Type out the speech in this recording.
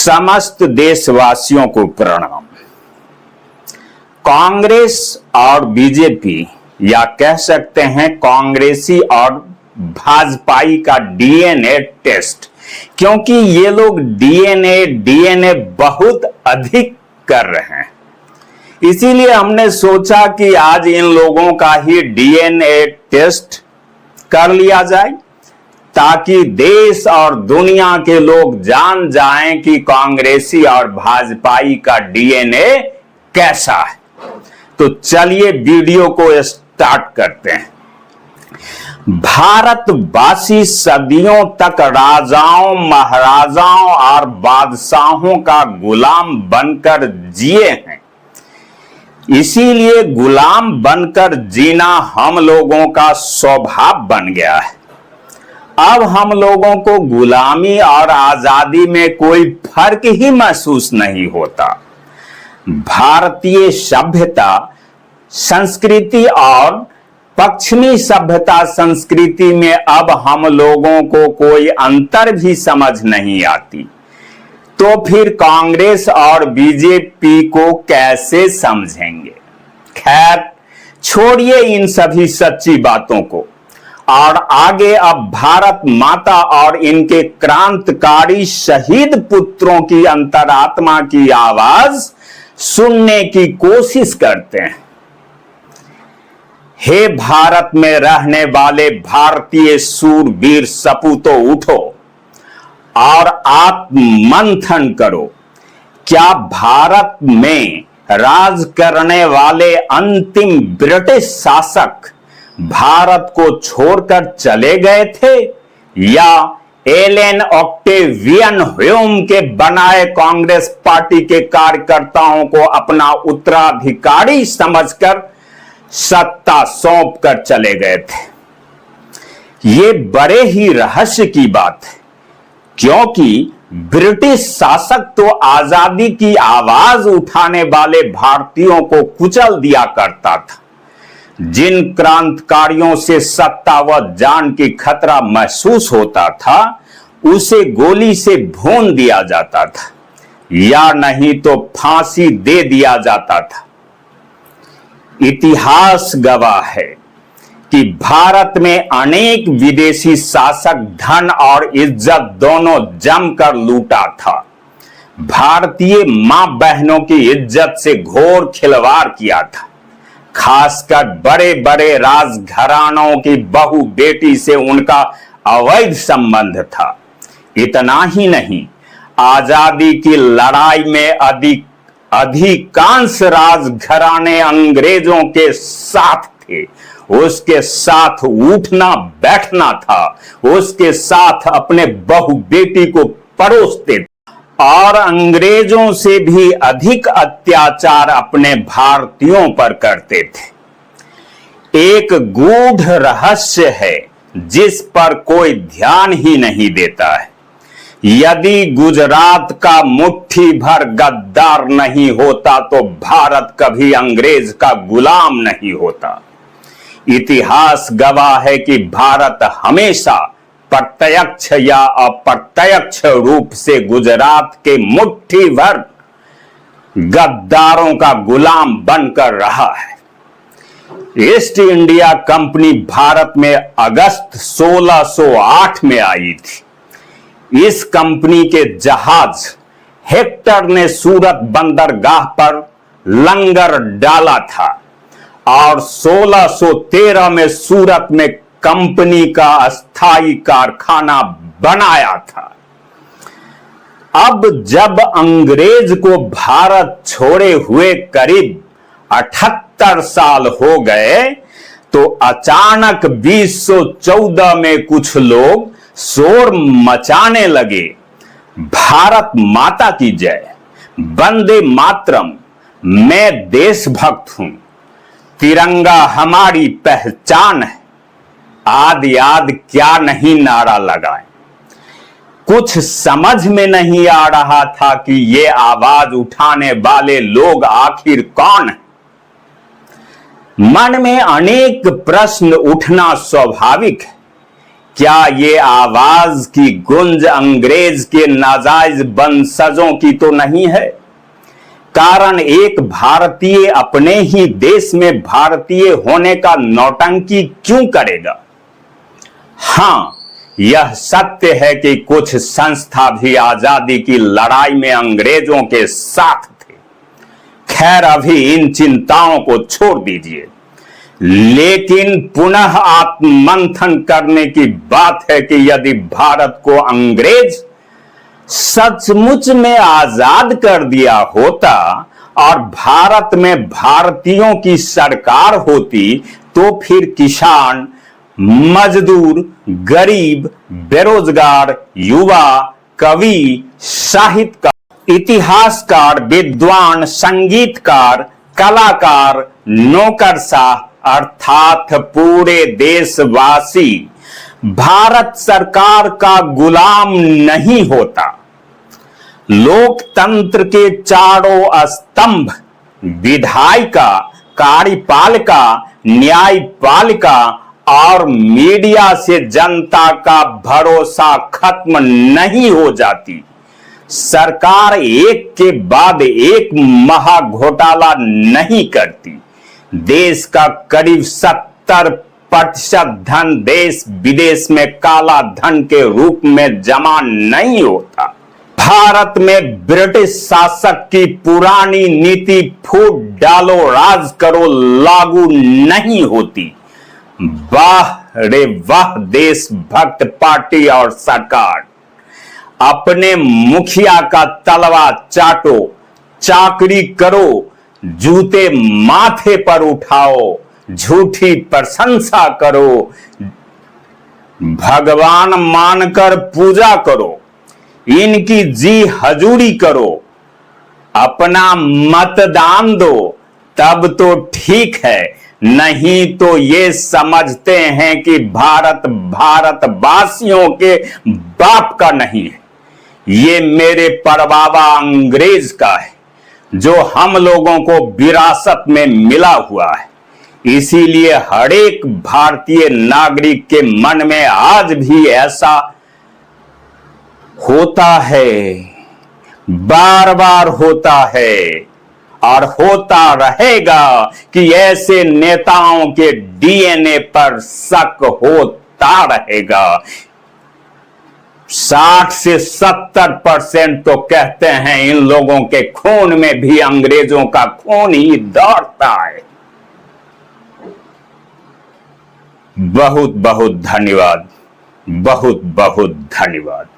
समस्त देशवासियों को प्रणाम। कांग्रेस और बीजेपी या कह सकते हैं कांग्रेसी और भाजपाई का डीएनए टेस्ट, क्योंकि ये लोग डीएनए बहुत अधिक कर रहे हैं। इसीलिए हमने सोचा कि आज इन लोगों का ही डीएनए टेस्ट कर लिया जाए, ताकि देश और दुनिया के लोग जान जाएं कि कांग्रेसी और भाजपाई का डीएनए कैसा है। तो चलिए वीडियो को स्टार्ट करते हैं। भारतवासी सदियों तक राजाओं, महाराजाओं और बादशाहों का गुलाम बनकर जिए हैं। इसीलिए गुलाम बनकर जीना हम लोगों का स्वभाव बन गया है। अब हम लोगों को गुलामी और आजादी में कोई फर्क ही महसूस नहीं होता। भारतीय सभ्यता संस्कृति और पश्चिमी सभ्यता संस्कृति में अब हम लोगों को कोई अंतर भी समझ नहीं आती, तो फिर कांग्रेस और बीजेपी को कैसे समझेंगे। खैर छोड़िए इन सभी सच्ची बातों को और आगे अब भारत माता और इनके क्रांतिकारी शहीद पुत्रों की अंतरात्मा की आवाज सुनने की कोशिश करते हैं। हे भारत में रहने वाले भारतीय सूरवीर सपूतों, उठो और आत्ममंथन करो। क्या भारत में राज करने वाले अंतिम ब्रिटिश शासक भारत को छोड़कर चले गए थे, या एलेन ऑक्टेवियन ह्यूम के बनाए कांग्रेस पार्टी के कार्यकर्ताओं को अपना उत्तराधिकारी समझकर सत्ता सौंप कर चले गए थे? ये बड़े ही रहस्य की बात है, क्योंकि ब्रिटिश शासक तो आजादी की आवाज उठाने वाले भारतीयों को कुचल दिया करता था। जिन क्रांतिकारियों से सत्ता व जान की खतरा महसूस होता था, उसे गोली से भून दिया जाता था, या नहीं तो फांसी दे दिया जाता था। इतिहास गवाह है कि भारत में अनेक विदेशी शासक धन और इज्जत दोनों जमकर लूटा था। भारतीय मां बहनों की इज्जत से घोर खिलवाड़ किया था। खासकर बड़े बड़े राजघरानों की बहू बेटी से उनका अवैध संबंध था। इतना ही नहीं, आजादी की लड़ाई में अधिकांश राजघराने अंग्रेजों के साथ थे। उसके साथ उठना बैठना था, उसके साथ अपने बहू बेटी को परोसते थे और अंग्रेजों से भी अधिक अत्याचार अपने भारतीयों पर करते थे। एक गूढ़ रहस्य है जिस पर कोई ध्यान ही नहीं देता है। यदि गुजरात का मुट्ठी भर गद्दार नहीं होता तो भारत कभी अंग्रेज का गुलाम नहीं होता। इतिहास गवाह है कि भारत हमेशा प्रत्यक्ष या अप्रत्यक्ष रूप से गुजरात के मुट्ठी भर गद्दारों का गुलाम बनकर रहा है। ईस्ट इंडिया कंपनी भारत में अगस्त 1608 में आई थी। इस कंपनी के जहाज हेक्टर ने सूरत बंदरगाह पर लंगर डाला था और 1613 में सूरत में कंपनी का अस्थायी कारखाना बनाया था। अब जब अंग्रेज को भारत छोड़े हुए करीब 78 साल हो गए, तो अचानक 2014 में कुछ लोग शोर मचाने लगे, भारत माता की जय, वंदे मातरम, मैं देशभक्त हूं, तिरंगा हमारी पहचान है, आदि आदि क्या नहीं नारा लगाए। कुछ समझ में नहीं आ रहा था कि ये आवाज उठाने वाले लोग आखिर कौन हैं। मन में अनेक प्रश्न उठना स्वाभाविक है। क्या ये आवाज की गुंज अंग्रेज के नाजायज वंशजों की तो नहीं है? कारण एक भारतीय अपने ही देश में भारतीय होने का नौटंकी क्यों करेगा? हां, यह सत्य है कि कुछ संस्था भी आजादी की लड़ाई में अंग्रेजों के साथ थे। खैर, अभी इन चिंताओं को छोड़ दीजिए, लेकिन पुनः आत्ममंथन करने की बात है कि यदि भारत को अंग्रेज सचमुच में आजाद कर दिया होता और भारत में भारतीयों की सरकार होती, तो फिर किसान, मजदूर, गरीब, बेरोजगार, युवा, कवि, साहित्यकार, इतिहासकार, विद्वान, संगीतकार, कलाकार, नौकरशाह अर्थात पूरे देशवासी भारत सरकार का गुलाम नहीं होता। लोकतंत्र के चारों स्तंभ विधायिका, कार्यपालिका, न्यायपालिका और मीडिया से जनता का भरोसा खत्म नहीं हो जाती। सरकार एक के बाद एक महा घोटाला नहीं करती। देश का करीब 70% धन देश विदेश में काला धन के रूप में जमा नहीं होता। भारत में ब्रिटिश शासक की पुरानी नीति फूट डालो राज करो लागू नहीं होती। वाह रे वाह देशभक्त पार्टी और सरकार, अपने मुखिया का तलवा चाटो, चाकरी करो, जूते माथे पर उठाओ, झूठी प्रशंसा करो, भगवान मानकर पूजा करो, इनकी जी हजूरी करो, अपना मतदान दो, तब तो ठीक है। नहीं तो ये समझते हैं कि भारत भारतवासियों के बाप का नहीं है, ये मेरे परबाबा अंग्रेज का है, जो हम लोगों को विरासत में मिला हुआ है। इसीलिए हरेक भारतीय नागरिक के मन में आज भी ऐसा होता है, बार बार होता है और होता रहेगा कि ऐसे नेताओं के डीएनए पर शक होता रहेगा। 60 से 70% तो कहते हैं इन लोगों के खून में भी अंग्रेजों का खून ही दौड़ता है। बहुत बहुत धन्यवाद, बहुत बहुत धन्यवाद।